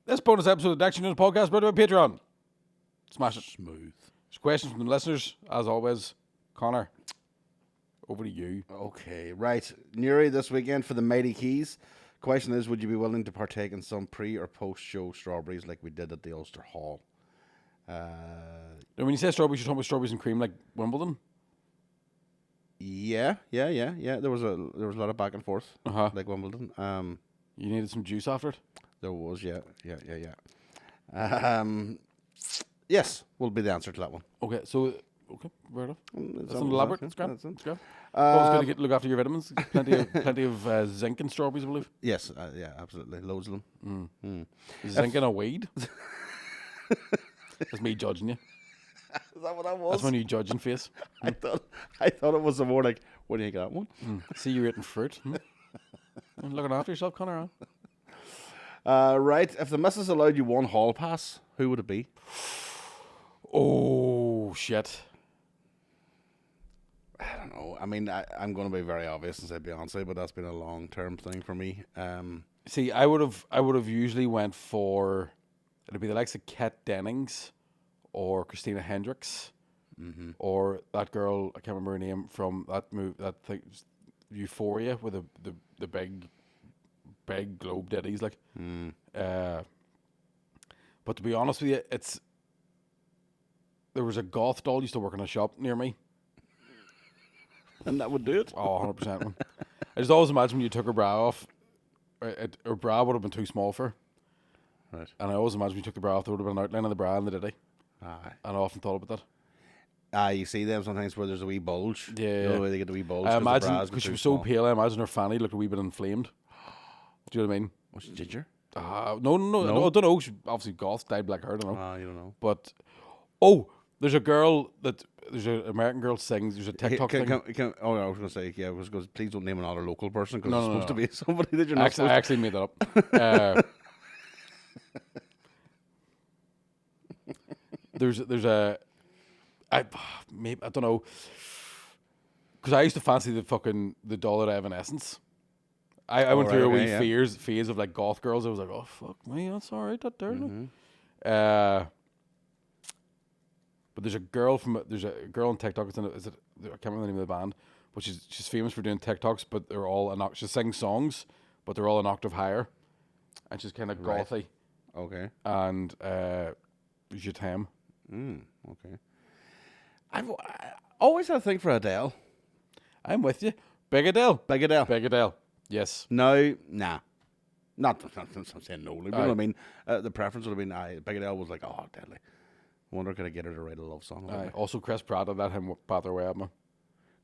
This bonus episode of the Action News podcast brought to you by Patreon. Smash it. Smooth. There's questions from the listeners, as always. Connor, over to you. Okay, right. Yuri, this weekend for the Mighty Keys. Question is, would you be willing to partake in some pre- or post-show strawberries like we did at the Ulster Hall? Now, when you say strawberries, you're talking about strawberries and cream like Wimbledon? Yeah. There was a lot of back and forth, like Wimbledon. You needed some juice after it? There was, yeah. Yes, will be the answer to that one. Okay, fair enough. That's an elaborate. Let's go. That's Always going to look after your vitamins. Plenty of zinc in strawberries, I believe. Yes, yeah, absolutely. Loads of them. Is zinc in a weed? That's me judging you. Is that what that was? That's my new judging face. I thought it was more like, where do you get that one? See you eating fruit. Looking after yourself, Connor. Right, if the missus allowed you one hall pass, who would it be? Oh, shit. I don't know. I mean, I'm going to be very obvious and say Beyonce, but that's been a long-term thing for me. See, I would have usually went for, it'd be the likes of Kat Dennings or Christina Hendricks or that girl, I can't remember her name, from that movie, that thing, Euphoria, with the big globe ditties, like. But to be honest with you, there was a goth doll used to work in a shop near me. And that would do it? Oh, 100% one. I just always imagine when you took her bra off, her bra would have been too small for her. Right. And I always imagine when you took the bra off, there would have been an outline of the bra and the ditty. Aye. And I often thought about that. You see them sometimes where there's a wee bulge. Yeah. You know, where they get the wee bulge. I imagine, because she was so pale, I imagine her fanny looked a wee bit inflamed. Do you know what I mean? Was she ginger? No, I don't know. She obviously goth, dyed black hair, I don't know. You don't know. But, there's an American girl sings, there's a TikTok thing. I was going to say, please don't name another local person, because it's supposed to be somebody that you're not I actually made that up. There's I don't know, because I used to fancy the doll at Evanescence. I went through a wee phase of like goth girls. I was like, oh fuck me, that's alright, that dirty. But there's a girl on TikTok. I can't remember the name of the band, but she's famous for doing TikToks. But they're all she sings songs, but they're all an octave higher, and she's kind of gothy. Okay. And Je t'aime. Okay. I always had a thing for Adele. I'm with you. Big Adele. Big Adele. Yes. No, nah. Not I'm saying no. Like, you know what I mean? The preference would have been Big Adele was like, oh, deadly. Wonder could I get her to write a love song? Also, Chris Pratt, let him bat their way at me.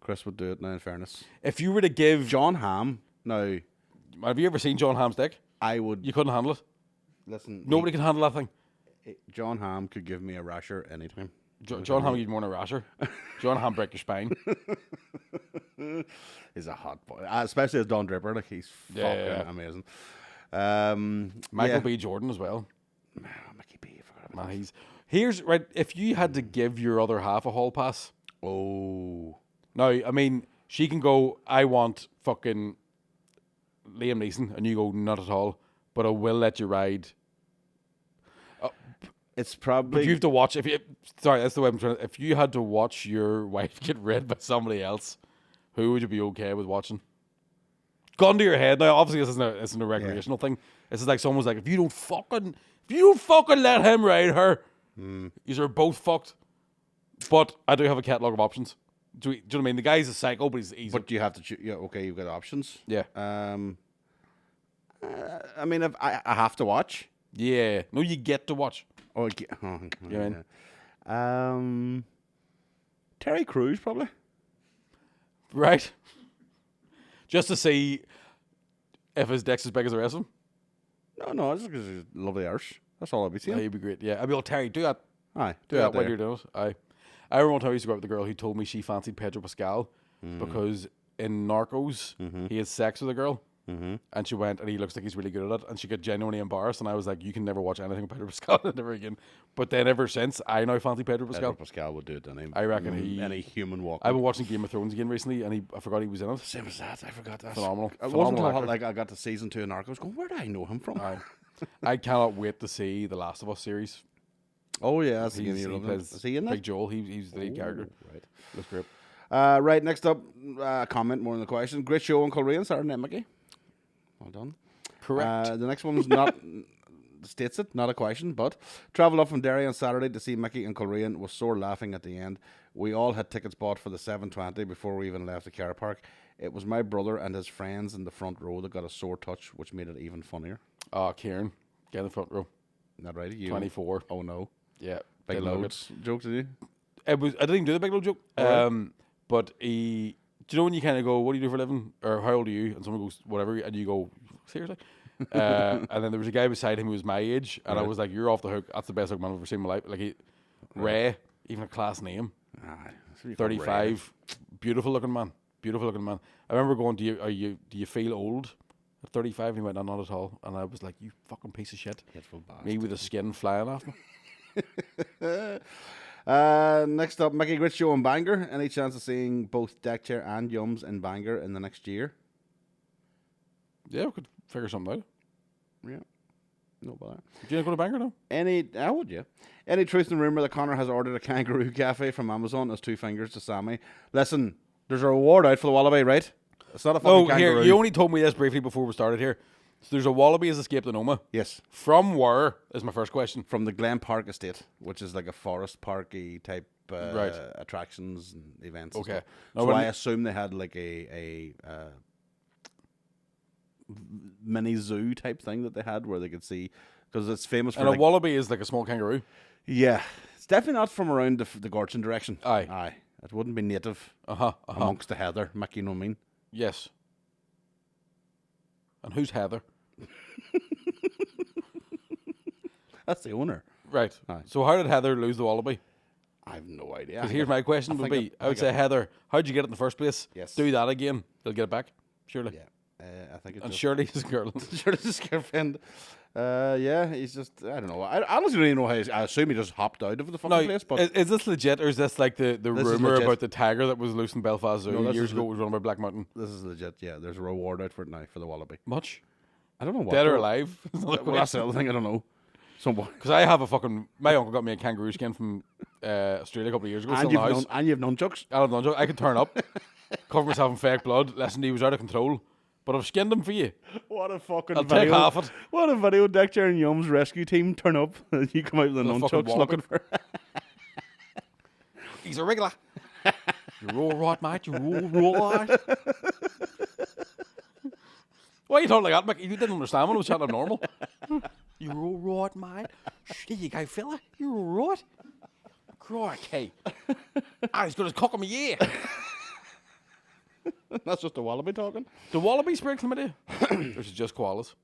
Chris would do it now, in fairness. If you were to give John Hamm, now, have you ever seen John Hamm's dick? I would. You couldn't handle it. Listen, Nobody can handle that thing. John Hamm could give me a rasher anytime. John Hamm, you'd more than a rasher. John Hamm break your spine. He's a hot boy, especially as Don Draper. Like he's fucking amazing. Michael B. Jordan as well. Mickey B. I forgot about that. Here's right. If you had to give your other half a hall pass, now I mean she can go. I want fucking Liam Neeson, and you go not at all. But I will let you ride. It's probably. But you have to watch. That's the way I'm trying. If you had to watch your wife get read by somebody else, who would you be okay with watching? Gun to your head. Now, obviously, this isn't a recreational thing. This is like someone's like, if you don't fucking let him ride her, these are both fucked. But I do have a catalogue of options. Do you know what I mean? The guy's a psycho, but he's. But you have to choose. Yeah, okay, you've got options. Yeah. I mean, if I have to watch. Yeah. No, you get to watch. Oh, Terry Crews probably. Right. Just to see if his dick's as big as the rest of them. No, it's because he's lovely arse. That's all I'd be seeing. Yeah, he'd be great. Yeah, I'd be like, Terry, do that. Aye, do that while you're doing it. Aye. I remember one time I used to go out with a girl who told me she fancied Pedro Pascal because in Narcos he had sex with a girl. And she went, and he looks like he's really good at it, and she got genuinely embarrassed, and I was like, you can never watch anything with Pedro Pascal ever again. But then ever since, I now fancy Pedro Pascal. Pedro Pascal would do it, didn't he? I reckon any human walk. I've been watching Game of Thrones again recently, and I forgot he was in it. Same as that, I forgot that. Phenomenal. It wasn't until I got to season 2 of Narcos going, where do I know him from? Aye. I cannot wait to see the Last of Us series. Oh yeah, that's He plays Is he in that? Big Joel. He's the lead character. Right. Looks great. Right, next up, comment more than the question. Great show on Korean, Saturday Night Mickey. Well done. Correct. The next one's not states it, not a question, but travel up from Derry on Saturday to see Mickey and Korean, was sore laughing at the end. We all had tickets bought for the 7:20 before we even left the car park. It was my brother and his friends in the front row that got a sore touch, which made it even funnier. Oh, Kieran, get in the front row. Not right, you 24. Oh no, Yeah, big didn't look loads jokes, did you? I didn't even do the big load joke. Alright. But he, do you know when you kind of go, "What do you do for a living?" or "How old are you?" and someone goes, "Whatever," and you go, "Seriously?" And then there was a guy beside him who was my age, and I Right. was like, "You're off the hook. That's the best man I've ever seen in my life." Like Ray, even a class name, Ah, that's what you call 35, beautiful looking man, beautiful looking man. I remember going, do you feel old at 35?" And he went, "No, not at all." And I was like, "You fucking piece of shit." hateful bastard. Me with the skin flying off me. Next up, Mickey Grit Show in Bangor. Any chance of seeing both Deck Chair and Yums in Bangor in the next year? Yeah, we could figure something out. Yeah. No bother. Do you go to Bangor now? I would, yeah. Any truth in rumour that Connor has ordered a kangaroo cafe from Amazon as 2 fingers to Sammy? Listen, there's a reward out for the wallaby, right? It's not a fucking Oh, kangaroo. here, you only told me this briefly before we started here. So there's a wallaby has escaped in Omaha. Yes, From where is my first question. from the Glen Park Estate, which is like a forest parky type Right. attractions and events. Okay. And stuff. Now, So when- I assume they had like a mini zoo type thing that they had where they could see, because it's famous for And like, a wallaby is like a small kangaroo. yeah, it's definitely not from around the Gorchin direction. Aye. It wouldn't be native Uh-huh. amongst the heather, Mickey, you know what I mean? Yes. And who's Heather? That's the owner. Right. Aye. So how did Heather lose the wallaby? I have no idea. 'Cause here's my question would be, I would say, Heather, how'd you get it in the first place? Yes. Do that again. They'll get it back. Surely. Yeah, I think it's And just, surely his girl. sure it's just girlfriend. Yeah, he's just, I don't know. I honestly don't even know how I assume he just hopped out of the fucking Now, place, but is this legit, or is this like the This is rumour legit. about the tiger that was loose in Belfast Zoo No, this years is ago? It was run by Black Mountain. this is legit. Yeah, there's a reward out for it now for the wallaby. Much? I don't know what. Dead or though. alive? Well, that's the other thing. I don't know. Somewhat. Because I have a fucking... My uncle got me a kangaroo skin from Australia a couple of years ago. And Still in the you've house. and you've nunchucks. I don't know. I could turn up, cover myself in fake blood. Listen, he was out of control. But I've skinned him for you. What a fucking I'll video! take half it. What a video! Deck Chair and Yum's rescue team turn up. You come out with the With a fucking nunchucks wallaby. looking for. He's a regular. You're all right, mate. You're all right. Why are you talking like that, Mick? You didn't understand when I was chatting normal. You're all right, mate. There you go, fella. You're all right. Crikey. He's got his cock on my ear. That's just a wallaby talking. Do wallabies spread chlamydia? Or is it just koalas?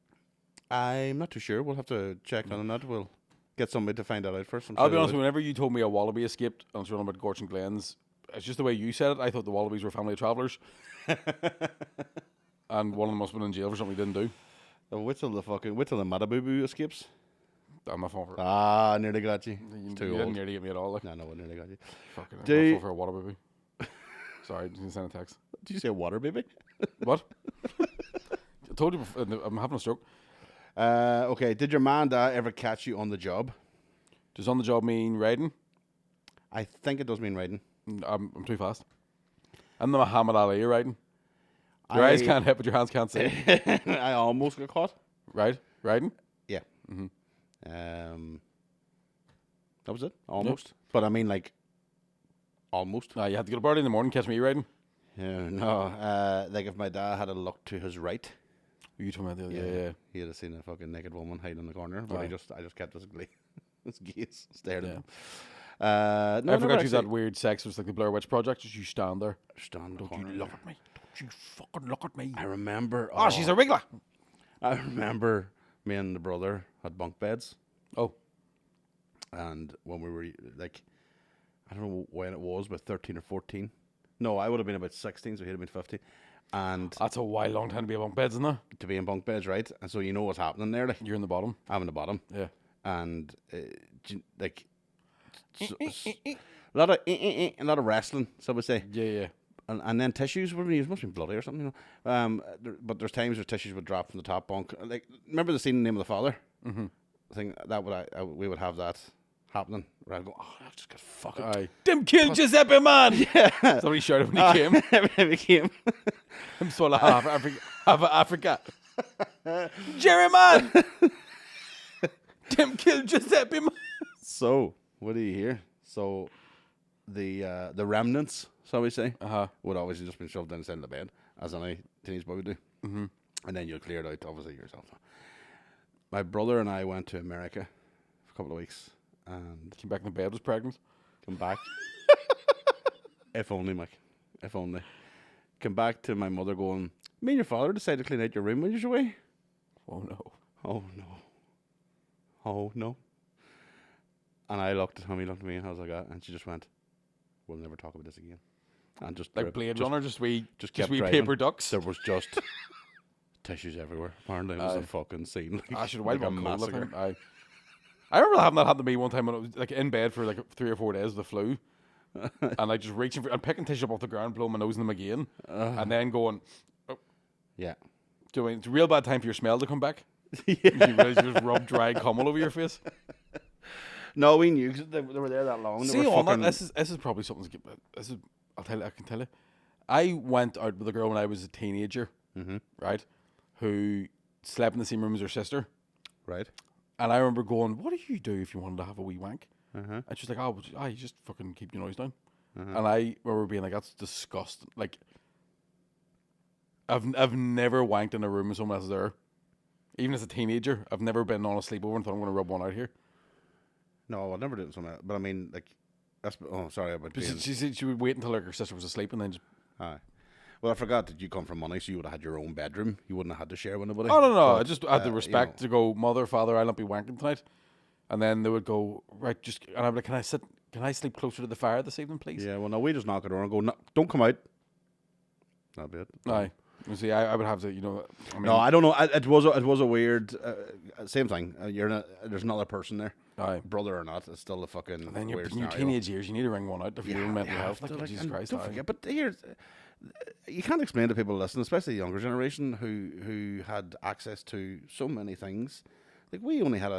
I'm not too sure. We'll have to check on that. We'll get somebody to find that out first. I'll be honest, whenever you told me a wallaby escaped on running about Gorch and Glens, it's just the way you said it. I thought the wallabies were family of travellers. And one of them must have been in jail for something he didn't do. Wait till the Matabubu escapes. I'm not falling for it. Ah, nearly got you. You It's too didn't old. nearly get me at all. Like, No, I nearly got you. fucking, Do I'm you- not fall for a wallaby. Sorry, I didn't send a text. Did you say water, baby? What? I told you before, I'm having a stroke. Okay. Did your man ever catch you on the job? Does on the job mean riding? I think it does mean riding. I'm too fast. I'm the Muhammad Ali of riding. Your eyes can't hit, but your hands can't see. I almost got caught. Right? Riding? Yeah. That was it. Almost. But I mean, like, almost. You had to get up early in the morning, catch me riding. Yeah, no. Like if my dad had a look to his right, You told me the other day, yeah. he'd have seen a fucking naked woman hiding in the corner. But Aye. I just kept his his gaze stared at Yeah. him. I No, forgot to use that weird sex. It was like the Blair Witch Project. Just you stand there. Stand in the Don't corner you look there. at me. Don't you fucking look at me. I remember. Oh, she's a wriggler. I remember me and the brother had bunk beds, Oh, and when we were like, I don't know when it was, but 13 or 14. No, I would have been about 16, so he'd have been 15. And that's a wild long time to be among beds, isn't it? to be in bunk beds, right? And so you know what's happening there. Like, You're in the bottom. I'm in the bottom, Yeah. and like a lot of a lot of wrestling. Some would say, Yeah. and then tissues would be used. Must be bloody or something, you know. But there's times where tissues would drop from the top bunk. Like, remember the scene in Name of the Father? I think that we would have that happening. Where I'd go, oh, I just got fucking. Aye. Them kill Giuseppe, man! Yeah. Somebody shouted when he came. When he came. I'm so like, half Africa. Jerry, man! Them kill Giuseppe, man! So, what do you hear? So, the remnants, shall we say, would obviously just been shoved inside the bed, as any teenage boy would do. Mm-hmm. And then you'll clear it out, obviously, yourself. My brother and I went to America for a couple of weeks. And came back in the bed, was pregnant. Come back. If only, Mike. If only. Come back to my mother going, me and your father decided to clean out your room when you're away. Oh, no. Oh, no. Oh, no. And I looked at him, he looked at me, and I was like, and she just went, we'll never talk about this again. And just like Blade Runner, just wee driving. paper ducks. There was just tissues everywhere. Apparently, it was a fucking scene. I should wipe like a massacre. I remember having that happen to me one time when I was like in bed for like 3 or 4 days with the flu, and like just reaching for and picking tissue up off the ground, blowing my nose in them again, and then going, yeah. Doing it's a real bad time for your smell to come back. Yeah. You realize you just rub dry cum all over your face. No, we knew because they were there that long. See, on that, this is probably something. This is I can tell you. I went out with a girl when I was a teenager, right, who slept in the same room as her sister, right. And I remember going, what do you do if you wanted to have a wee wank? And she's like, you just fucking keep your noise down. And I remember being like, that's disgusting. Like, I've never wanked in a room with someone else there. Even as a teenager, I've never been on a sleepover and thought I'm going to rub one out here. No, I'll never do it something else. But I mean, like, that's, oh, sorry about being... She said she would wait until like, her sister was asleep and then just... Aye. Well, I forgot that you come from money, so you would have had your own bedroom. You wouldn't have had to share with anybody. Oh, no. But, I just had the respect to go, mother, father, I'll not be wanking tonight. And then they would go, right, just... And I'd be like, can I sleep closer to the fire this evening, please? Yeah, well, no, we just knock it door and go, no, don't come out. That'll be it. Aye. You see, I would have to, I mean, no, I don't know. It was a weird... same thing. There's another person there. Aye. Brother or not, it's still a fucking and then weird in your teenage years, you need to ring one out for your own mental health. Like, Jesus Christ. Don't forget, but here's... You can't explain to people listening, especially the younger generation who had access to so many things. Like, we only had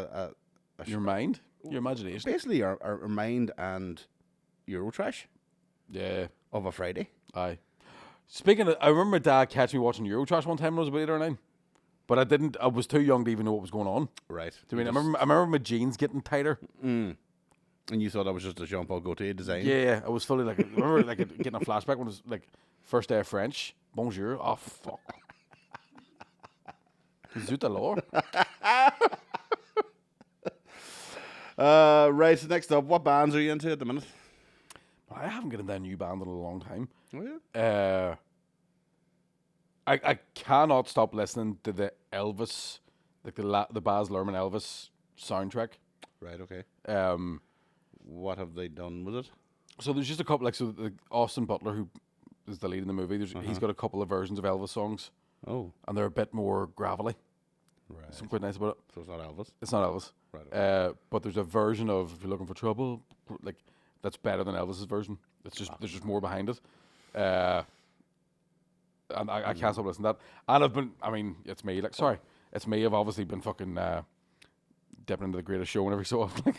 your mind, your imagination. Basically, our mind and Eurotrash. Yeah. Of a Friday. Aye. Speaking of, I remember my dad catching me watching Eurotrash one time when I was about 8 or 9. But I was too young to even know what was going on. Right. I remember my jeans getting tighter. Mm. And you thought that was just a Jean-Paul Gaultier design? Yeah, I was fully like, I remember like getting a flashback when it was like first day of French. Bonjour. Oh, fuck. Zut alors. Right, next up, what bands are you into at the minute? I haven't gotten that new band in a long time. Oh, yeah? I cannot stop listening to the Elvis, like the Baz Luhrmann Elvis soundtrack. Right, okay. What have they done with it? So there's just a couple, like Austin Butler, who is the lead in the movie. He's got a couple of versions of Elvis songs. Oh. And they're a bit more gravelly. Right. Something quite nice about it. So it's not Elvis? It's not Elvis. Right. Okay. But there's a version of If You're Looking for Trouble, like that's better than Elvis's version. It's just there's just more behind it. And I can't stop listening to that. And it's me. Like, sorry, it's me. I've obviously been fucking dipping into the Greatest Show every so often.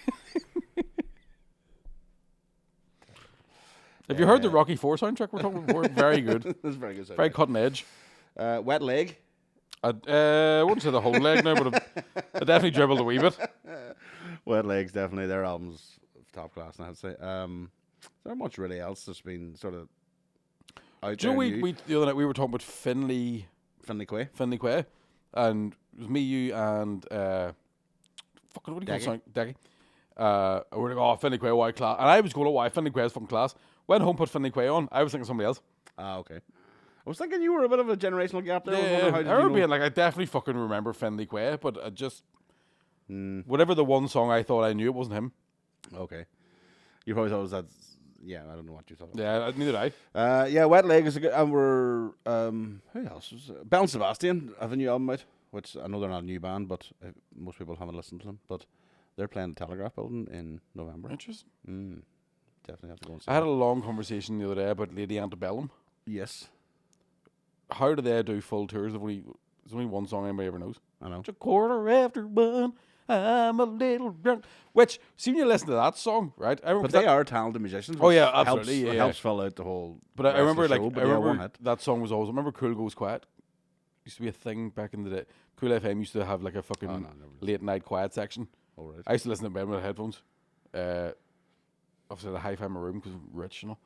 Have you heard the Rocky IV soundtrack we're talking before? Very good. That's very good. Very cutting edge. Wet Leg. I wouldn't say the whole leg now, but I definitely dribbled a wee bit. Wet Legs, definitely. Their albums top class, I'd say. There much really else that's been sort of out Do you there. know, the other night we were talking about Finlay Quay, and it was me, you, and fucking what do you call it? Decky. We're like, Finlay Quay, why class? And I was going, why Finlay Quay is fucking class. Went home, put Finlay Quay on. I was thinking somebody else. Ah, okay. I was thinking you were a bit of a generational gap there. Yeah, I remember being like, I definitely fucking remember Finlay Quay, but I just whatever the one song I thought I knew, it wasn't him. Okay. You probably thought it was that. Yeah, I don't know what you thought. Yeah, neither did I. Yeah, Wet Leg is a good. And we're who else was Belle and Sebastian have a new album out, which I know they're not a new band, but most people haven't listened to them. But they're playing the Telegraph Building in November. Interesting. Definitely have to go and see. I had a long conversation the other day about Lady Antebellum. Yes. How do they do full tours? There's only one song anybody ever knows. I know. It's a 1:15. I'm a little drunk. Which, see, when you listen to that song, right? I remember But they are talented musicians. Oh, which yeah, absolutely, Helps, yeah. helps fill out the whole. But I rest of remember, the like, show, but I yeah, remember one hit. that song was always. I remember Cool Goes Quiet. Used to be a thing back in the day. Cool FM used to have like a fucking never late night quiet section. All right. I used to listen to bed with headphones. Obviously, the hi-fi in my room because I'm rich, you know.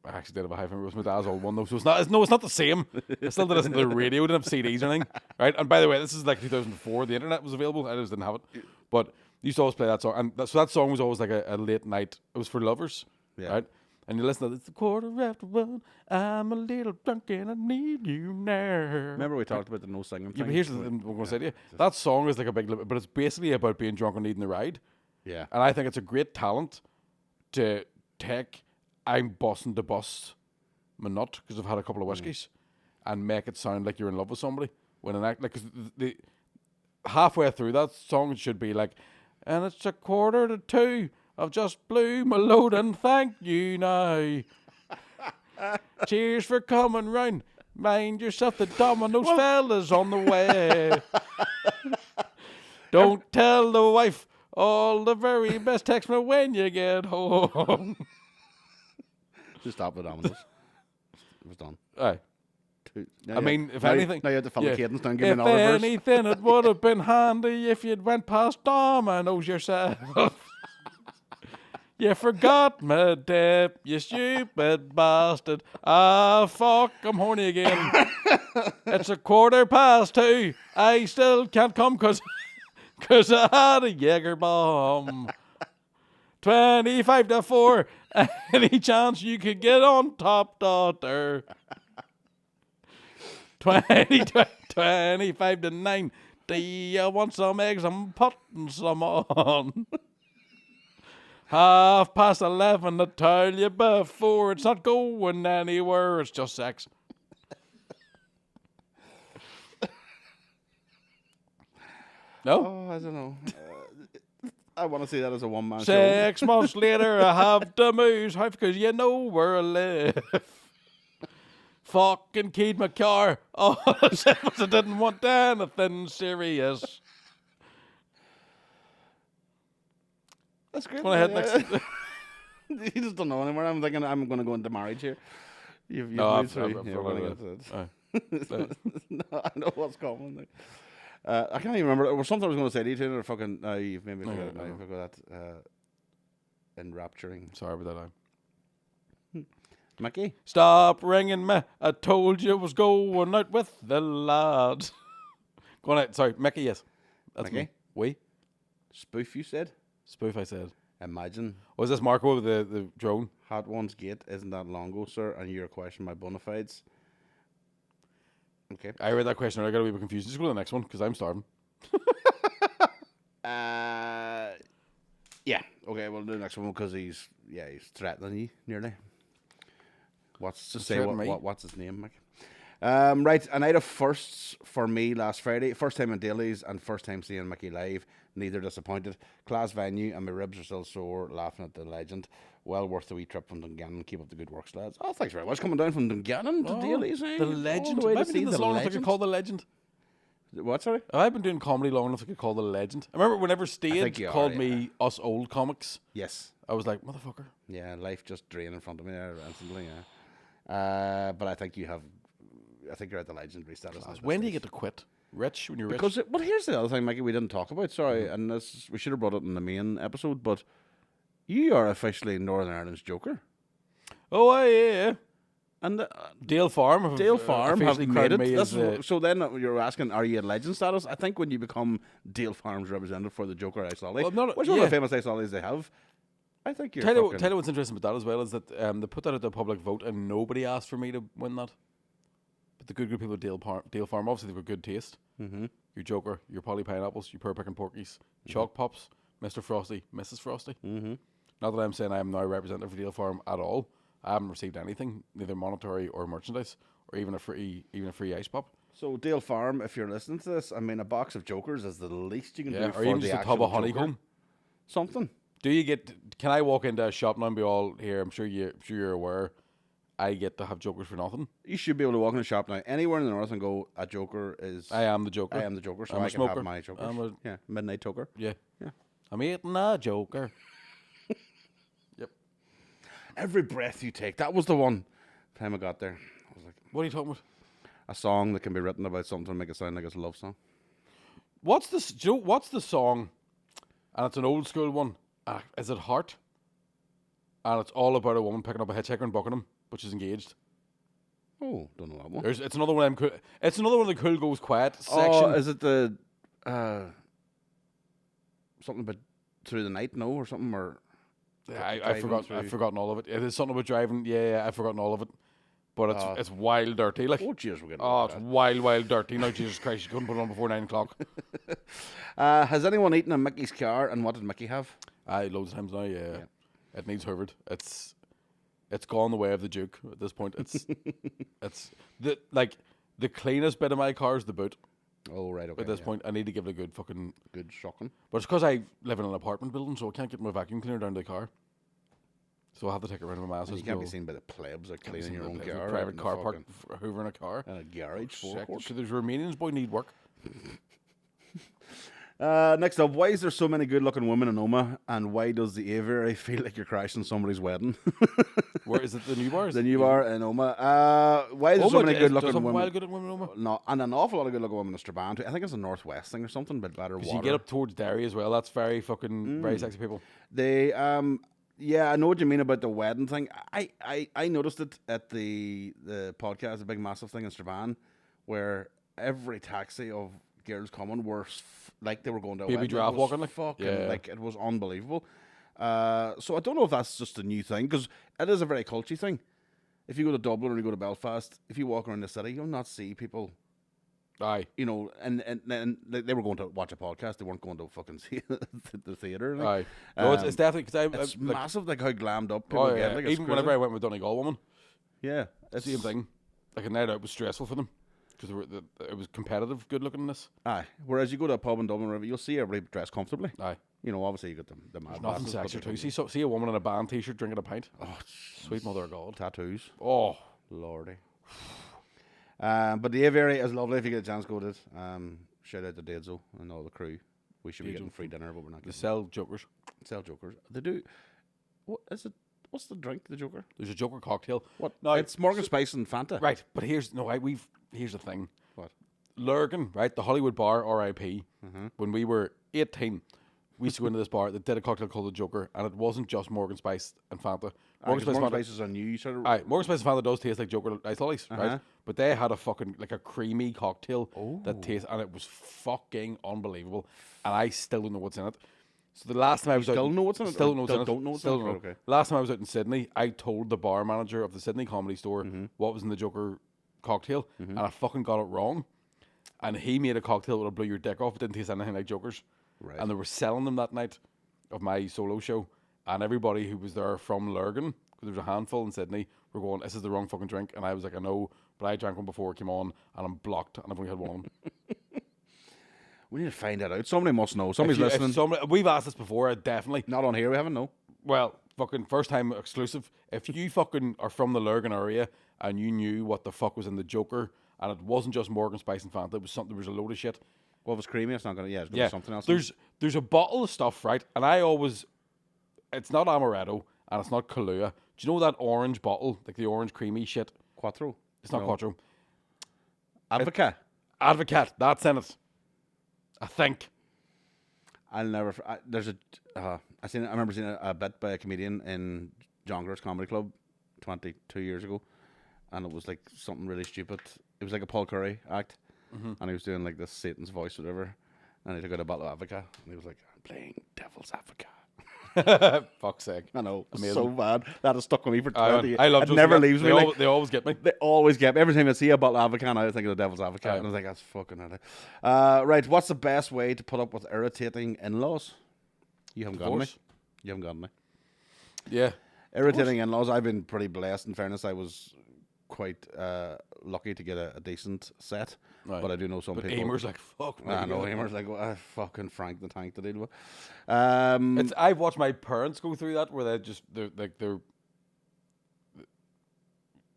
I actually did have a hi-fi. It was my dad's old one though, so it's not. It's not the same. I still did listen to the radio. Didn't have CDs or anything, right? And by the way, this is like 2004. The internet was available. I just didn't have it, but I used to always play that song, and so that song was always like a late night. It was for lovers, right? And you listen to it's 1:15. I'm a little drunk and I need you now. Remember we talked about the no singing thing? Yeah, but here's the thing I'm going to say to you. That song is like a big, but it's basically about being drunk and needing the ride. Yeah. And I think it's a great talent to take I'm bossing to bust my nut because I've had a couple of whiskeys and make it sound like you're in love with somebody. When an act, like, because the halfway through that song it should be like, and it's 1:45. I've just blew my load and thank you now. Cheers for coming round. Mind yourself, the dominoes fellas on the way. Don't tell the wife all the very best. Text me when you get home. Just stop the dominoes. It was done. Aye. Now I mean, if now anything, now you have to follow yeah. cadence down. Give me If another verse. anything, it would have been handy if you'd went past dominoes yourself. You forgot my dip, you stupid bastard. Ah, fuck, I'm horny again. It's 2:15. I still can't come cause I had a Jaeger bomb. 3:55. Any chance you could get on top, daughter? 25:09. Do you want some eggs? I'm putting some on. 11:30. I tell you before, it's not going anywhere. It's just sex. No? Oh, I don't know. I want to see that as a one-man show. 6 months later, I have to move house because you know where I live. Fucking keyed my car. Oh, I said was I didn't want anything serious. That's great. Want to head next? You just don't know anymore. I'm thinking I'm going to go into marriage here. You've No, moved through. I've Yeah, we're forgotten gonna about get to it. it. No, I know what's coming. I can't even remember. There was something I was going to say to you, Taylor. Fucking, you've made me forget it now. I forgot that. Enrapturing. Sorry about that. Mickey? Stop ringing me. I told you I was going out with the lads. Going out. Sorry, Mickey, yes. That's Mickey? me. We? Spoof, you said? Spoof, I said. Imagine. Was this Marco with the drone? Hot One's Gate isn't that long ago, sir, and you're questioning my bona fides. Okay. I read that question earlier. I got a wee bit confused. Just go to the next one because I'm starving. Yeah. Okay, we'll do the next one because he's threatening you nearly. What's his name, Mike? Right, a night of firsts for me last Friday. First time in Dailies and first time seeing Mickey live. Neither disappointed. Class venue and my ribs are still sore laughing at the legend. Well worth the wee trip from Dungannon. Keep up the good work, lads. Oh, thanks very much. Coming down from Dungannon to Dailies, eh? The legend. All the way Have to I been doing see this the long enough I legend. could call the legend? What, sorry? Have I been doing comedy long enough I could call the legend? I remember whenever think Stage you are, called yeah. me us old comics, Yes. I was like, motherfucker. Yeah, life just drained in front of me there instantly, yeah. But I think you're at the legendary status. When do you get to quit? Rich? When you're rich? Because well, here's the other thing, Mikey, we didn't talk about. Sorry, and this we should have brought it in the main episode, but you are officially Northern Ireland's Joker, Oh, yeah. and Dale Farm. Dale Farm have officially made crowned it. me as, So then you're asking, are you at legend status? I think when you become Dale Farm's representative for the Joker Ice Lolly, Well, not- which is one of yeah. the famous Ice Lollies they have, I think you're. Tell you fucking- what's interesting about that as well is that they put that at the public vote and nobody asked for me to win that. But the good people at Dale Farm, obviously they've got good taste. Mhm. Your Joker, your Polly Pineapples, your Purr Pickin' Porkies, Chalk Pops, Mr. Frosty, Mrs. Frosty. Mhm. Not that I'm saying I am now representative for Dale Farm at all. I haven't received anything, neither monetary or merchandise, or even a free ice pop. So Dale Farm, if you're listening to this, I mean, a box of Jokers is the least you can Yeah, do for or even the just a actual tub of Joker. honeycomb. Something. Do you get? Can I walk into a shop now and be all here? I'm sure you're aware. I get to have jokers for nothing. You should be able to walk in a shop now, anywhere in the north, and go, a joker is... I am the joker. I am the joker, so I'm a I can smoker. have my jokers. Yeah, midnight toker. Yeah. Yeah. I'm eating a joker. Yep. Every breath you take. That was the one time I got there. I was like, What are you talking about? a song that can be written about something to make it sound like it's a love song. What's this? Do you know, what's the song? And it's an old school one. Is it Heart? And it's all about a woman picking up a hitchhiker in Buckingham, but she's engaged. Oh, don't know that one. It's another one of them. It's another one of the Cool Goes Quiet section. Oh, is it the something about Through the Night? No, or something, or Yeah, I've forgotten all of it. It is something about driving. Yeah, I've forgotten all of it. But it's wild dirty. Like, oh, jeez, we're getting. oh, it's wild dirty. Now, Jesus Christ, you couldn't put it on before 9 o'clock. Has anyone eaten in Mickey's car, and what did Mickey have? Loads of times now. Yeah. It needs Harvard. It's gone the way of the Duke at this point. It's the cleanest bit of my car is the boot. Oh, right, okay. At this point, I need to give it a good shocking. But it's because I live in an apartment building, so I can't get my vacuum cleaner down to the car. So I'll have to take it around to my master's. You can't be seen by the plebs that cleaning your own car. Private car park, hoovering a car. And a garage, forecourt. So there's Romanians, boy, need work. Next up, why is there so many good-looking women in Omaha, and why does the aviary feel like you're crashing somebody's wedding? Where is it? The new bar? The new bar in Omaha. Why is there so many good-looking women? Good women in Omaha? No, and an awful lot of good-looking women in Strabane too. I think it's a northwest thing or something, but better water. You get up towards Derry as well. That's very sexy people. They yeah, I know what you mean about the wedding thing. I noticed it at the podcast, a big massive thing in Strabane, where every taxi of girls coming were like they were going to a baby wedding. giraffe walking, like fucking, like it was unbelievable. So I don't know if that's just a new thing, because it is a very culty thing. If you go to Dublin or you go to Belfast, if you walk around the city, you'll not see people. Aye, you know, and they were going to watch a podcast. They weren't going to fucking see the theater. Like. Aye, no, it's definitely because it's massive, like how glammed up people get. Like, even whenever I went with Donegal woman, yeah, it's the same thing. Like a night out was stressful for them because it was competitive, good lookingness. Aye, whereas you go to a pub in Dublin, River, you'll see everybody dressed comfortably. Aye, you know, obviously you got the mad. Nothing sexier too. See a woman in a band t-shirt drinking a pint. Oh, sweet mother of God. Tattoos. Oh, lordy. But the aviary is lovely. If you get a chance, go to it. Shout out to Dedzo and all the crew. We should be getting free dinner, but we're not. They sell jokers. Sell jokers. They do. What is it? What's the drink? The joker? There's a joker cocktail. What? No, it's Morgan Spice and Fanta. Right, but here's the thing. What? Lurgan, right? The Hollywood bar, R.I.P. When we were 18, we used to go into this bar that did a cocktail called the Joker, and it wasn't just Morgan Spice and Fanta. Morgan Spice is a new sort of. Aye, Morgan Spice and Fanta does taste like Joker ice lollies, right? But they had a fucking like a creamy cocktail that tastes, and it was fucking unbelievable. And I still don't know what's in it. So the last time I was still know what's in it. Still know what's in it. Don't know what's in it. Okay. Last time I was out in Sydney, I told the bar manager of the Sydney Comedy Store what was in the Joker cocktail, and I fucking got it wrong. And he made a cocktail that would blow your dick off. It didn't taste anything like Joker's. Right. And they were selling them that night of my solo show. And everybody who was there from Lurgan, because there was a handful in Sydney, were going, this is the wrong fucking drink. And I was like, I know, but I drank one before it came on, and I'm blocked, and I've only had one of them. We need to find that out. Somebody must know. Somebody's listening. We've asked this before, definitely. Not on here, we haven't, no. Well, fucking first time exclusive. If you fucking are from the Lurgan area and you knew what the fuck was in the Joker, and it wasn't just Morgan Spice and Fanta, it was something, there was a load of shit. Well, if it's creamy, it's not going to, it's going to be something else. There's a bottle of stuff, right? And it's not Amaretto, and it's not Kahlua. Do you know that orange bottle, like the orange creamy shit? Quattro? It's not Quattro. Advocat? Advocat, that's in it. I think. I'll never. I remember seeing a bit by a comedian in John Gross Comedy Club 22 years ago, and it was like something really stupid. It was like a Paul Curry act, and he was doing like this Satan's voice, whatever, and he took out a bottle of Advocat, and he was like, I'm playing devil's advocate. Fuck's sake. I know. Amazing. So bad. That has stuck with me for 20 years. I love it never leaves me. They always get me. They always get me. Every time I see a bottle of Advocat, I think of the devil's advocate. And I was like, that's fucking it. Right. What's the best way to put up with irritating in-laws? You haven't gotten me. You haven't gotten me. Yeah. Irritating in-laws. I've been pretty blessed. In fairness, I was quite lucky to get a decent set. Right. But I do know some people. Emer's like, fuck me. I know, Emer's like, fucking Frank the Tank to deal with. I've watched my parents go through that where they're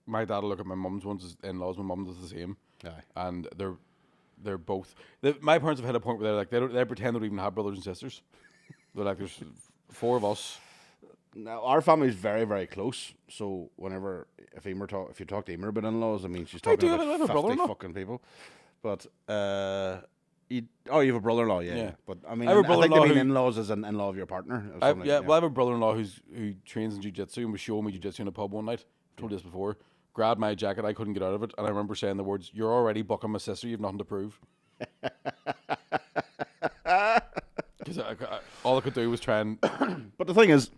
my dad will look at my mum's ones as in-laws. My mum does the same, Aye. and they're both. My parents have hit a point where they're like they pretend they don't even have brothers and sisters. They're like, there's 4 of us. Now our family's very, very close. So whenever if you talk to Emer about in-laws, I mean she's talking I have about a 50 brother-in-law. fucking people. But you have a brother-in-law, yeah. Yeah. But I mean, I have a I think they brother-in-law mean who- in-laws as an in-law of your partner. Or I, something yeah, like, well, I have a brother-in-law who trains in jiu-jitsu and was showing me jiu-jitsu in a pub one night. I've told you this before. Grabbed my jacket, I couldn't get out of it, and I remember saying the words, "You're already bucking my sister. You've nothing to prove." Because all I could do was try and. But the thing is,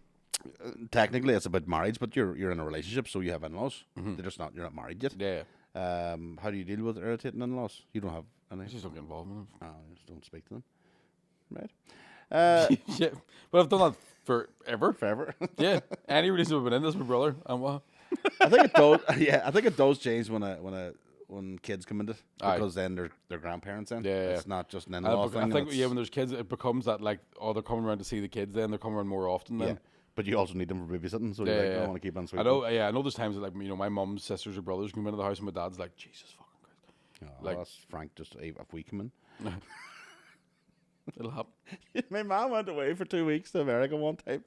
technically it's about marriage, but you're in a relationship, so you have in-laws. They're just not. You're not married yet. Yeah, How do you deal with irritating in-laws? You don't have any. I just don't get involved in them. Oh, you just don't speak to them, right? Yeah, but I've done that forever. Forever. Yeah, any reason I've been in this, my brother, and what? I think it does. Yeah, I think it does change when kids come into it, Aye. because then they're grandparents. Then Yeah, yeah. it's not just an in-law I thing. think it's- when there's kids, it becomes that like, oh, they're coming around to see the kids. Then they're coming around more often. yeah. Then But you also need them for babysitting, so Yeah, you're like, yeah. I want to keep on I sweeping. know. Yeah, I know. There's times that like my mum's sisters or brothers come into the house, and my dad's like, Jesus fucking Christ, Oh, like- that's Frank. Just if we come in. it'll happen. My mom went away for 2 weeks to America one time,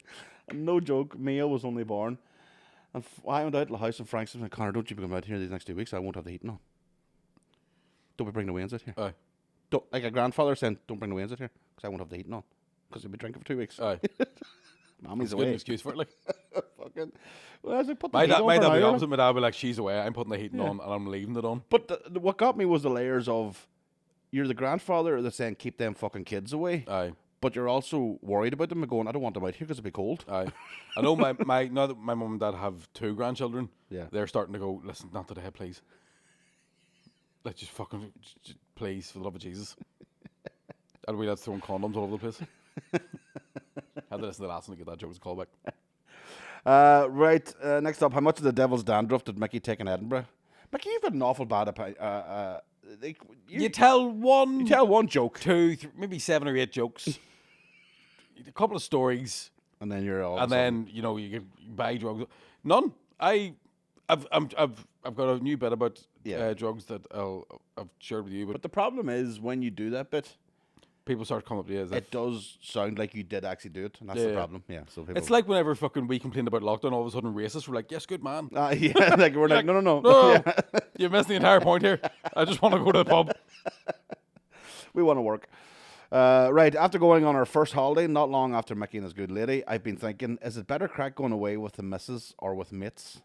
and no joke, Mia was only born. And I went out to the house, and Frank said, "Connor, don't you be coming out here these next 2 weeks. I won't have the heating on. Don't be bringing the wains out here. Aye, Don't, like a grandfather saying, don't bring the wains out here, because I won't have the heating on, because you'll be drinking for 2 weeks. aye. Mommy's It's a good away. excuse for it. Like Fucking. Well, I was like, put the my heat dad, on my for dad an be the hour. opposite. My dad be like, she's away. I'm putting the heating Yeah. on, and I'm leaving it on. But what got me was the layers of, you're the grandfather that's saying keep them fucking kids away, Aye, but you're also worried about them and going, I don't want them out here because it'll be cold. aye. I know my now that my mum and dad have 2 grandchildren, Yeah. they're starting to go. Listen, not today, please. Let's just fucking please, for the love of Jesus. And we that's throwing condoms all over the place. Had to listen to the last one to get that joke as a callback. Right, next up, how much of the devil's dandruff did Mickey take in Edinburgh? Mickey, you've got an awful bad You tell one, you tell one joke, 2, maybe 7 or 8 jokes, a couple of stories, and then you're all. and then you can buy drugs. None. I've got a new bit about Yeah. drugs that I've shared with you, but But the problem is when you do that bit, people start coming up to you as if it does sound like you did actually do it, and that's the Yeah. problem. Yeah, so people. it's like whenever fucking we complained about lockdown, all of a sudden racists were like, "Yes, good man." yeah, like we're like, no. No, Yeah. you missed the entire point here. I just want to go to the pub. We want to work. Right, after going on our first holiday, not long after Mickey and his good lady, I've been thinking, is it better crack going away with the missus or with mates?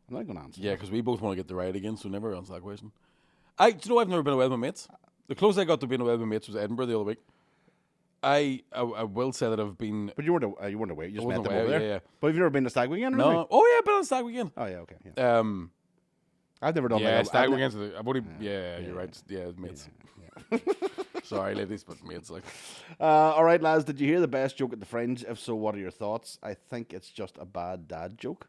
I'm not going to answer. Yeah, because we both want to get the ride again, so never answer that question. Do you know I've never been away with my mates? The closest I got to being away with my mates was Edinburgh the other week. I will say that I've been. But you weren't away. You just met wasn't them away, over there. yeah, yeah. But have you never been to Stag Weekend? No. Really? Oh yeah, I've been on Stag Weekend. Oh yeah, okay. Yeah. I've never done Yeah, like Stag I've Weekends. I've only. Yeah, you're right. Yeah, mates. Sorry, ladies, but mates like. All right, lads. Did you hear the best joke at the Fringe? If so, what are your thoughts? I think it's just a bad dad joke.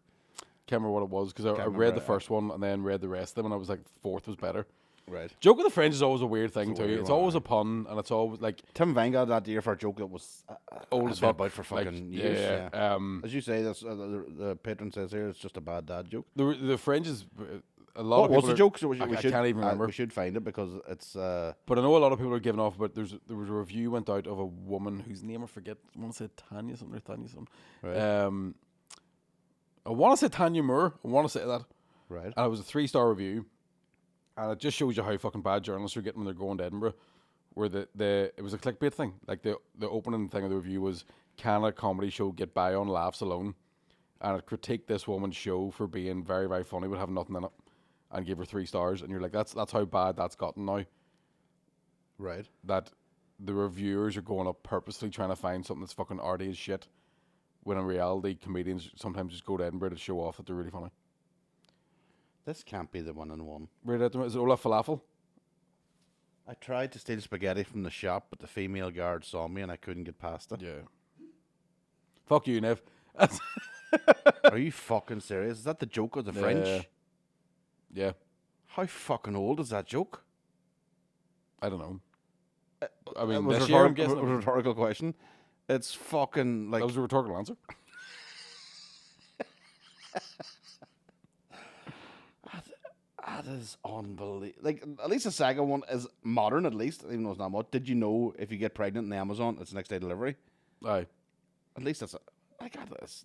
Can't remember what it was because I remember read the it. first one and then read the rest of them, and I was like, fourth was better. Right. Joke of the Fringe is always a weird thing It's a too. weird It's one, always aye. a pun, and it's always like Tim Vine got that year for a joke that was old had as been fuck. about for Like, fucking years. Yeah. Um, As you say, that's the patron says here it's just a bad dad joke. the Fringe is a lot What of was people the are- joke? So I can't even remember. we should find it because it's. But I know a lot of people are giving off. But there was a review went out of a woman whose name I forget. I want to say Tanya something or Tanya something. Right. I want to say Tanya Moore. I want to say that. Right. And it was a 3-star review, and it just shows you how fucking bad journalists are getting when they're going to Edinburgh. Where it was a clickbait thing. Like the opening thing of the review was, can a comedy show get by on laughs alone? And it critiqued this woman's show for being very, very funny but having nothing in it, and gave her 3 stars. And you're like, that's how bad that's gotten now. Right. That the reviewers are going up purposely trying to find something that's fucking arty as shit, when in reality comedians sometimes just go to Edinburgh to show off that they're really funny. This can't be the one and one. Right at the minute, is it Olaf Falafel? I tried to steal spaghetti from the shop, but the female guard saw me and I couldn't get past it. Yeah. Fuck you, Nev. Are you fucking serious? Is that the joke of the French? Yeah. How fucking old is that joke? I don't know. I It mean, was this a year I'm rhetorical, guessing rhetorical question. It's fucking like that was a rhetorical answer. That is unbelievable. Like, at least the Saga one is modern, at least, even though it's not much. Did you know if you get pregnant in the Amazon, it's next day delivery? Aye. At least that's I got this.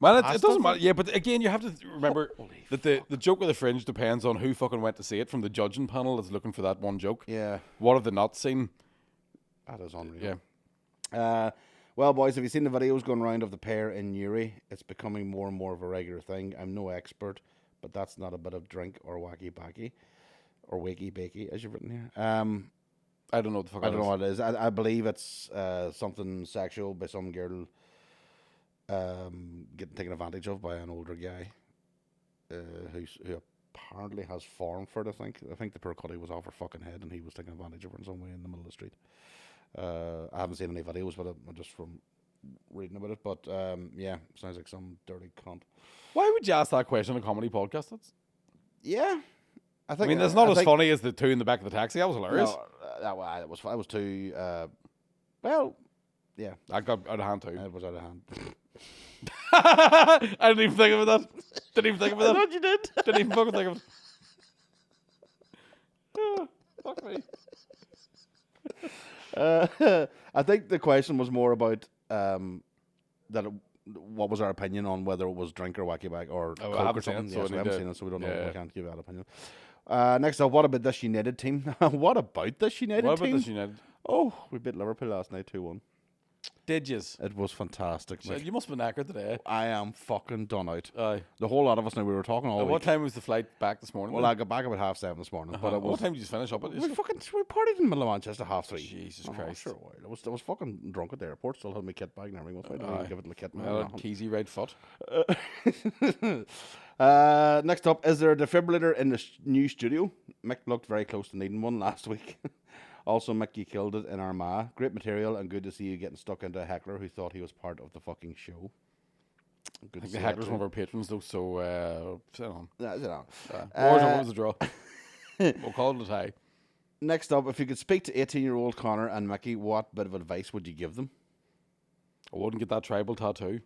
Man, it pasta doesn't thing? matter. Yeah, but again, you have to remember that the joke of the Fringe depends on who fucking went to see it from the judging panel that's looking for that one joke. Yeah, What have they not seen? that is unreal. Yeah. Well, boys, have you seen the videos going around of the pair in Yuri? It's becoming more and more of a regular thing. I'm no expert, but that's not a bit of drink or wacky backy or wakey bakey, as you've written here. I don't know what the fuck I don't know what it is. I believe it's something sexual by some girl getting taken advantage of by an older guy who apparently has form for it. I think the poor cutie was off her fucking head and he was taking advantage of her in some way in the middle of the street. I haven't seen any videos, but just from reading about it. But yeah, sounds like some dirty cunt. Why would you ask that question on a comedy podcast? Yeah, I think. I mean, that's not as funny as the two in the back of the taxi. That was hilarious. No, that was too. Well, yeah, I got out of hand too. it was out of hand. I didn't even think about that. Didn't even think about that. I thought you did. Didn't even fucking think of it. Fuck me. I think the question was more about what was our opinion on whether it was drink or wacky bag or I Coke haven't or something. seen it, so Yes, I we need haven't to- seen it, so we don't know. yeah. We can't give that opinion. Next up, what about this United team? What about this United What team? about this United? Oh, we beat Liverpool last night 2-1. Did yous? It was fantastic. So Mate. you must have been knackered today. I am fucking done out. Aye. The whole lot of us now, we were talking all At week. what time was the flight back this morning? Well, then? I got back about 7:30 this morning, but it What was. time did you finish up at? We partied in the middle of Manchester 3:30. Jesus Oh, Christ. sure. I was fucking drunk at the airport. Still had my kit bag and everything. I didn't even give it the kit. Well, Keezy right foot. Next up, is there a defibrillator in the new studio? Mick looked very close to needing one last week. Also, Mick, you killed it in Armagh. Great material and good to see you getting stuck into a heckler who thought he was part of the fucking show. Good to The see Heckler's that one of our patrons, though, so sit on. That's it on. What was the draw? We'll call it a tie. Next up, if you could speak to 18-year-old Connor and Mickey, what bit of advice would you give them? I wouldn't get that tribal tattoo.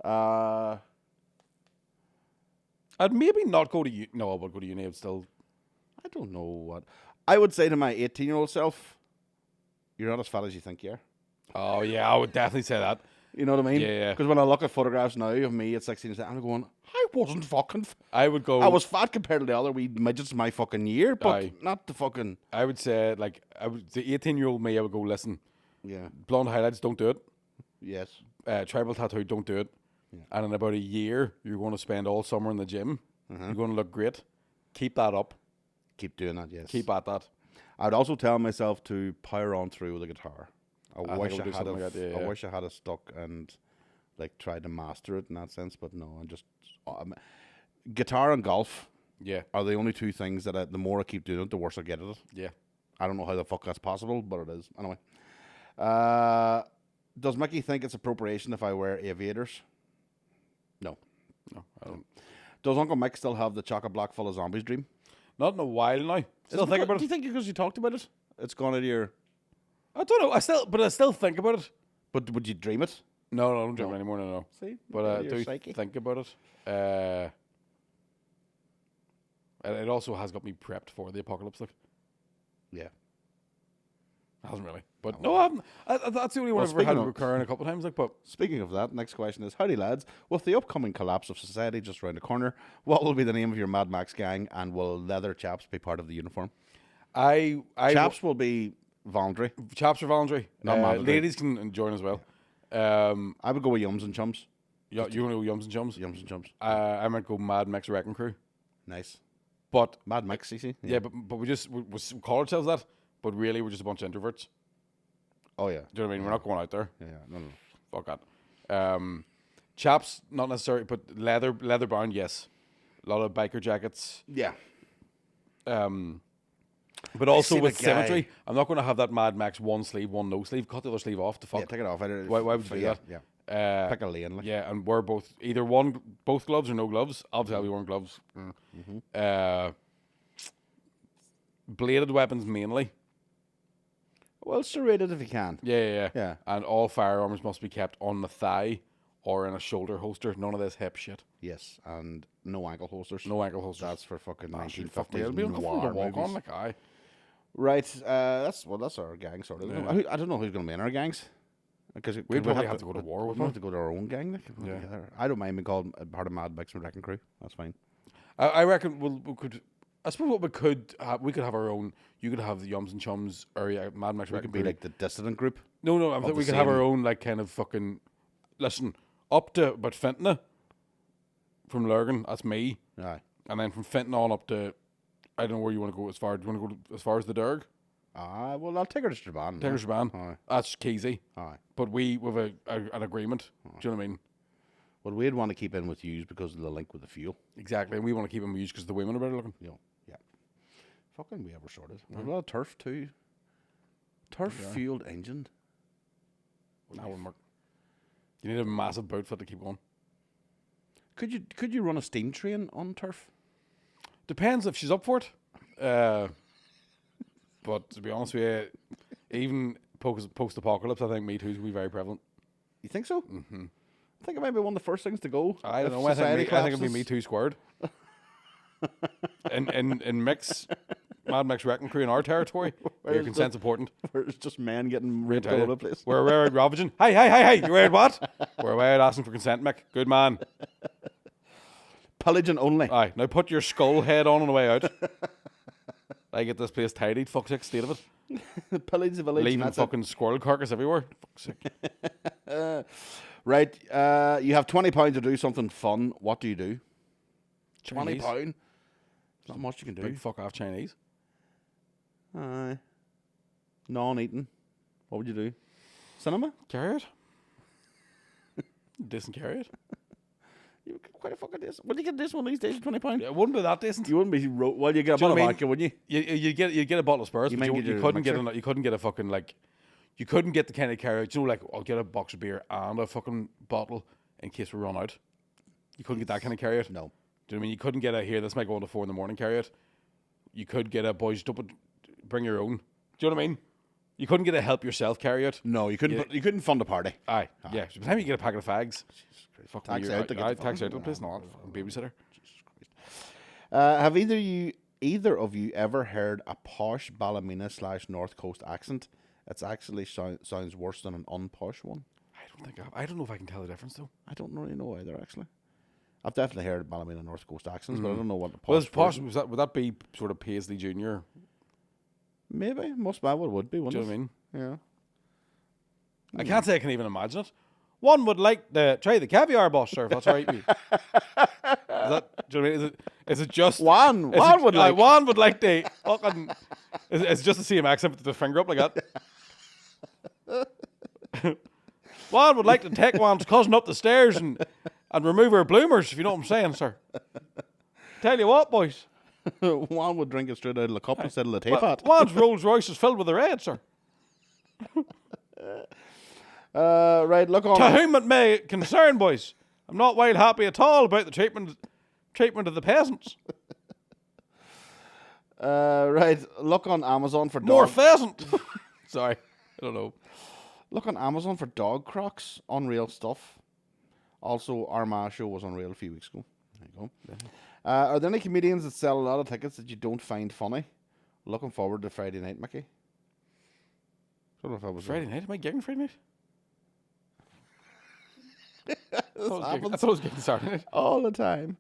Uh, I'd maybe not go to uni. No, I would go to uni. I'd still. I don't know what. I would say to my 18-year-old self, you're not as fat as you think you are. Oh, yeah, I would definitely say that. You know what I mean? Yeah, yeah. Because when I look at photographs now of me at 16, I'm going, I wasn't fucking. I would go. I was fat compared to the other wee midgets my fucking year, but Aye. not the fucking. I would say, like, the 18-year-old me, I would go, listen, Yeah. blonde highlights, don't do it. Yes. Tribal tattoo, don't do it. And in about a year, you're going to spend all summer in the gym. You're going to look great. Keep that up. Keep doing that. Yes. Keep at that. I would also tell myself to power on through with the guitar. I think wish I would I do had. something like that, yeah, I yeah. wish I had a stuck and like tried to master it in that sense, but no. I'm just guitar and golf Yeah. are the only two things that the more I keep doing it, the worse I get at it. Yeah. I don't know how the fuck that's possible, but it is. Anyway. Does Mickey think it's appropriation if I wear aviators? No. No, I don't. Does Uncle Mick still have the chocolate block full of zombies dream? Not in a while now. Still think about Do you it. think because you talked about it, it's gone out of your... I don't know. I still think about it. But would you dream it? No, I don't dream it anymore. No. See? But I Your do psyche. think about it. And it also has got me prepped for the apocalypse. Like, Yeah. hasn't really. But no, I haven't. That's the only one Well, I've ever had speaking of- recurring a couple of times. Like, but Speaking of that, next question is, howdy lads, with the upcoming collapse of society just around the corner, what will be the name of your Mad Max gang and will leather chaps be part of the uniform? Chaps will be voluntary. chaps are voluntary. Not mandatory. Ladies can join as well. I would go with Yums and Chums. You want to go Yums and Chums? Yums and Chums. I might go Mad Max Wrecking Crew. Nice. But Mad Max, CC? yeah, but we call ourselves that. But really, we're just a bunch of introverts. Oh, yeah. Do you know what I mean? We're not going out there. Yeah, no. Fuck that. Chaps, not necessarily, but leather bound, yes. A lot of biker jackets. Yeah. But also seen with a guy- symmetry. I'm not going to have that Mad Max one sleeve, one no sleeve. Cut the other sleeve off. The fuck. Yeah, take it off. Why would you do that? Yeah. Pick a lane. Like. Yeah, and we're both either both gloves or no gloves. Obviously, I'll be wearing gloves. Bladed weapons mainly. Well, serrated if you can. Yeah. Yeah. And all firearms must be kept on the thigh or in a shoulder holster. None of this hip shit. Yes, and no ankle holsters. No ankle holsters. That's for fucking Fuck me, 1950s it'll be uncomfortable to noir walk movies. on, like, aye. Right, that's our gang sort of. Yeah. I don't know who's going to be in our gangs. Because We'd probably have to go to war, we'd wouldn't have to go to our own gang. Like, Yeah. I don't mind being called part of Mad Mix and Wrecking Crew. That's fine. I reckon we could. I suppose what we could have our own. You could have the Yums and Chums or Mad Max. We could be like the dissident group. No. I think we could have our own like kind of fucking. Listen, up to about Fentona. From Lurgan, that's me, Aye. and then from Fenton on up to. I don't know where you want to go as far. Do you want to go as far as the Derg? Well, I'll take her to Strabane. Take her to Strabane. Aye. That's Keysy. Aye. But we have an agreement. Do you know what I mean? Well, we'd want to keep in with yous because of the link with the fuel. Exactly. And we want to keep them used because the women are better looking. Yeah. Fucking we ever sorted. There's a lot of turf too. Turf-fueled engine. That wouldn't work. You need a massive boat for it to keep going. Could you run a steam train on turf? Depends if she's up for it. But to be honest with you, even post-apocalypse, I think Me Too's will be very prevalent. You think so? Mm-hmm. I think it might be one of the first things to go. I don't if know. I think society it'll be Me Too squared. in mix, Mad Mix Wrecking Crew in our territory, your consent's important. Where it's just men getting raped all over the place. We're ravaging. Hey, you're weird what? We're away out asking for consent, Mick. Good man. Pillaging only. Aye, now put your skull head on the way out. I get this place tidied. Fuck's sake, state of it. Pillage the village. Leaving fucking squirrel carcass everywhere. Fuck's sake. Right, you have £20 to do something fun. What do you do? Chinese. £20. Not much you can do. Big fuck off Chinese. Aye. Non-eating. What would you do? Cinema? Carrot. Decent carrot. You quite a fucking decent. Would you get this one these days for £20? It wouldn't be that decent. You wouldn't be. Well, you get a Do you know bottle what of I mean? vodka, wouldn't you? You get a bottle of Spurs, You but might you get your couldn't mixer. you couldn't get a fucking like, you couldn't get the kind of carrot. You know, like I'll get a box of beer and a fucking bottle in case we run out. You couldn't get that kind of carrot. No. Do you know what I mean? You couldn't get a here. This might go on to 4 in the morning carrot. You could get a boys bring your own. Do you know what I mean? You couldn't get a help yourself carrot. No, you couldn't. Yeah. You couldn't fund a party. Aye, yeah. So by the time you get a packet of fags, fuck Tax me, out to get the tax fun. out to the place. No, fucking babysitter. Have either of you ever heard a posh Ballymena / North Coast accent? It's actually sounds worse than an unposh one. I don't know if I can tell the difference though. I don't really know either. Actually, I've definitely heard Ballymena North Coast accents, but I don't know what the posh. Well, is posh version- would that be sort of Paisley Junior? Maybe most bad what it would be. Do you know Wouldn't what I mean? it? Yeah. I can't say I can even imagine it. One would like to try the caviar, boss, sir. If that's right. Is that? Do you know what I mean? Is it just One would like. One would like to fucking. It's just the same accent with the finger up like that. One would like to take one's cousin up the stairs and remove her bloomers, if you know what I'm saying, sir. Tell you what, boys. One would drink it straight out of the cup instead of the teapot. One's Rolls Royce is filled with the red, sir. Right, look on. To whom it may concern, boys, I'm not wild happy at all about the treatment of the peasants. Right, look on Amazon for More dog. pheasant. Sorry, I don't know. Look on Amazon for dog crocs. Unreal stuff. Also, Armagh show was unreal a few weeks ago. There you go. Are there any comedians that sell a lot of tickets that you don't find funny? Looking forward to Friday night, Mickey. I don't know if I was Friday night? Am I gigging Friday night? I happens thought I was gigging Saturday night. all the time.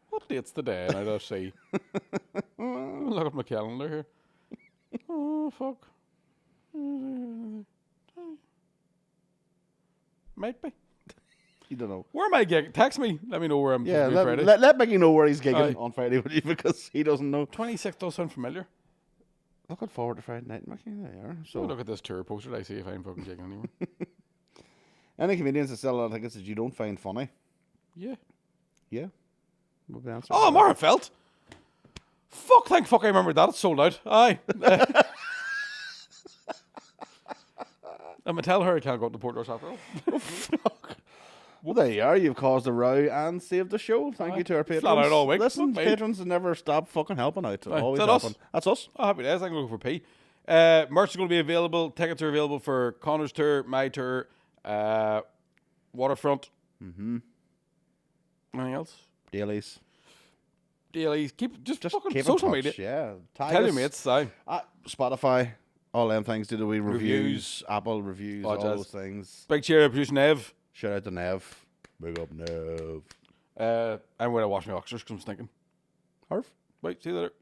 What date's the day? And I don't see. Look at my calendar here. Oh, fuck. Might be. You don't know. Where am I gigging? Text me. Let me know where I'm Yeah, Friday. let Mickey know where he's gigging Aye. on Friday with you because he doesn't know. 26 does sound familiar. Looking forward to Friday night, Mickey. There you are. So So, look at this tour poster. I see if I'm fucking gigging anywhere. any comedians that sell a lot of tickets that you don't find funny? Yeah. Yeah. What the answer? Oh, Marfelt. Thank fuck I remembered that. It's sold out. Aye. I'm going to tell her I can't go up to Portrush after all. Well, there you are. You've caused a row and saved the show. Thank you to our patrons. Flat out all week. Listen, Fuck me. patrons never stop fucking helping out. Aye. Always Is that us? helping. That's us. Oh, happy days. I'm going for pee. Merch is going to be available. Tickets are available for Connor's tour, my tour, Waterfront. Mm-hmm. Anything else? Dailies. Dailies. Just fucking keep in social touch, media. Yeah. Tag Tell us. your mates. Aye. Spotify. All them things. Do the wee Reviews. reviews. Apple reviews. All All jazz. those things. Big cheer to producer Nev. Shout out to Nev. Big up Nev. I'm going to wash my oxers because I'm stinking. Harf. Right, see you later.